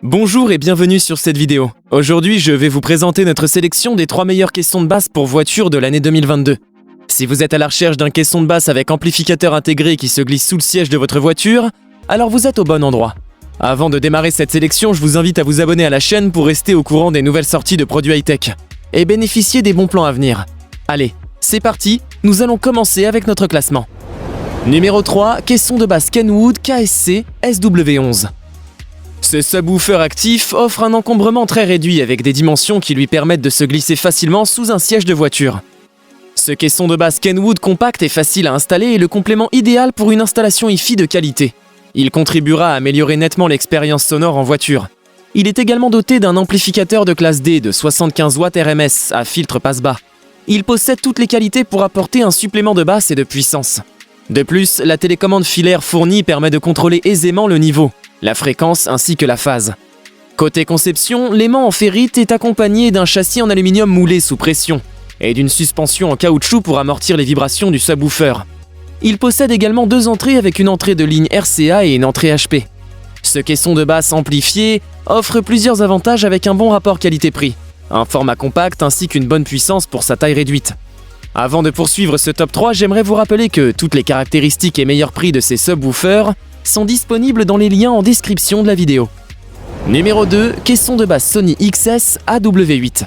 Bonjour et bienvenue sur cette vidéo. Aujourd'hui, je vais vous présenter notre sélection des 3 meilleures caissons de basse pour voiture de l'année 2022. Si vous êtes à la recherche d'un caisson de basse avec amplificateur intégré qui se glisse sous le siège de votre voiture, alors vous êtes au bon endroit. Avant de démarrer cette sélection, je vous invite à vous abonner à la chaîne pour rester au courant des nouvelles sorties de produits high-tech et bénéficier des bons plans à venir. Allez, c'est parti, nous allons commencer avec notre classement. Numéro 3, caisson de basse Kenwood KSC SW11. Ce subwoofer actif offre un encombrement très réduit avec des dimensions qui lui permettent de se glisser facilement sous un siège de voiture. Ce caisson de basse Kenwood compact et facile à installer est le complément idéal pour une installation hi-fi de qualité. Il contribuera à améliorer nettement l'expérience sonore en voiture. Il est également doté d'un amplificateur de classe D de 75 watts RMS à filtre passe-bas. Il possède toutes les qualités pour apporter un supplément de basse et de puissance. De plus, la télécommande filaire fournie permet de contrôler aisément le niveau, la fréquence ainsi que la phase. Côté conception, l'aimant en ferrite est accompagné d'un châssis en aluminium moulé sous pression et d'une suspension en caoutchouc pour amortir les vibrations du subwoofer. Il possède également 2 entrées avec une entrée de ligne RCA et une entrée HP. Ce caisson de basse amplifié offre plusieurs avantages avec un bon rapport qualité-prix, un format compact ainsi qu'une bonne puissance pour sa taille réduite. Avant de poursuivre ce top 3, j'aimerais vous rappeler que toutes les caractéristiques et meilleurs prix de ces subwoofers sont disponibles dans les liens en description de la vidéo. Numéro 2, caisson de basse Sony XS AW8.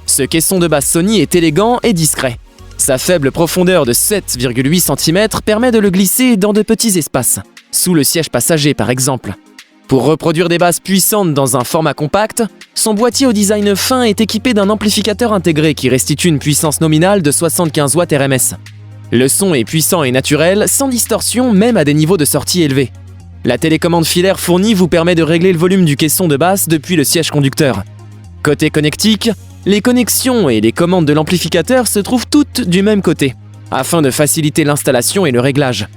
Ce caisson de basse Sony est élégant et discret. Sa faible profondeur de 7,8 cm permet de le glisser dans de petits espaces, sous le siège passager par exemple. Pour reproduire des basses puissantes dans un format compact, son boîtier au design fin est équipé d'un amplificateur intégré qui restitue une puissance nominale de 75 watts RMS. Le son est puissant et naturel, sans distorsion même à des niveaux de sortie élevés. La télécommande filaire fournie vous permet de régler le volume du caisson de basse depuis le siège conducteur. Côté connectique, les connexions et les commandes de l'amplificateur se trouvent toutes du même côté, afin de faciliter l'installation et le réglage.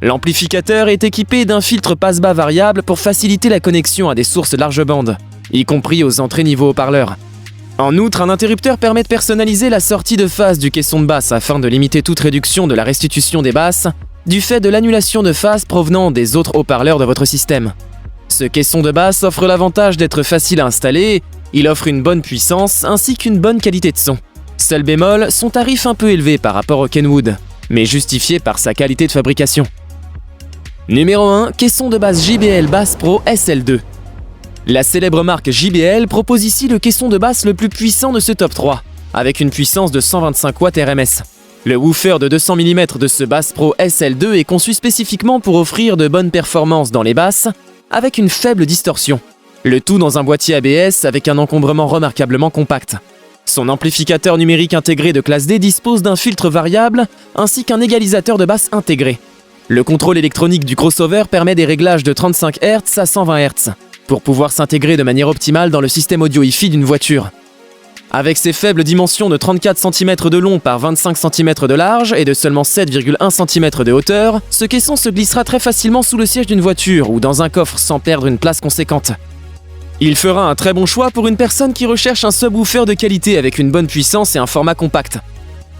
L'amplificateur est équipé d'un filtre passe-bas variable pour faciliter la connexion à des sources large bande, y compris aux entrées niveau haut-parleurs. En outre, un interrupteur permet de personnaliser la sortie de phase du caisson de basse afin de limiter toute réduction de la restitution des basses du fait de l'annulation de phase provenant des autres haut-parleurs de votre système. Ce caisson de basse offre l'avantage d'être facile à installer, il offre une bonne puissance ainsi qu'une bonne qualité de son. Seul bémol, son tarif un peu élevé par rapport au Kenwood, mais justifié par sa qualité de fabrication. Numéro 1, caisson de basse JBL Bass Pro SL2. La célèbre marque JBL propose ici le caisson de basse le plus puissant de ce top 3, avec une puissance de 125 watts RMS. Le woofer de 200 mm de ce Bass Pro SL2 est conçu spécifiquement pour offrir de bonnes performances dans les basses, avec une faible distorsion. Le tout dans un boîtier ABS avec un encombrement remarquablement compact. Son amplificateur numérique intégré de classe D dispose d'un filtre variable ainsi qu'un égalisateur de basse intégré. Le contrôle électronique du crossover permet des réglages de 35 Hz à 120 Hz pour pouvoir s'intégrer de manière optimale dans le système audio hi-fi d'une voiture. Avec ses faibles dimensions de 34 cm de long par 25 cm de large et de seulement 7,1 cm de hauteur, ce caisson se glissera très facilement sous le siège d'une voiture ou dans un coffre sans perdre une place conséquente. Il fera un très bon choix pour une personne qui recherche un subwoofer de qualité avec une bonne puissance et un format compact.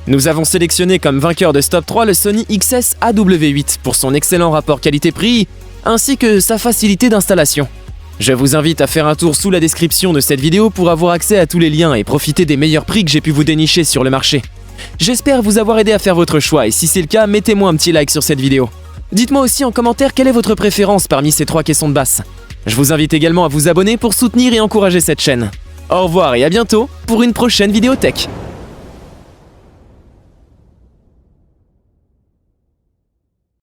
Nous avons sélectionné comme vainqueur de ce top 3 le Sony XS AW8 pour son excellent rapport qualité-prix ainsi que sa facilité d'installation. Je vous invite à faire un tour sous la description de cette vidéo pour avoir accès à tous les liens et profiter des meilleurs prix que j'ai pu vous dénicher sur le marché. J'espère vous avoir aidé à faire votre choix et si c'est le cas, mettez-moi un petit like sur cette vidéo. Dites-moi aussi en commentaire quelle est votre préférence parmi ces 3 caissons de basse. Je vous invite également à vous abonner pour soutenir et encourager cette chaîne. Au revoir et à bientôt pour une prochaine vidéo tech.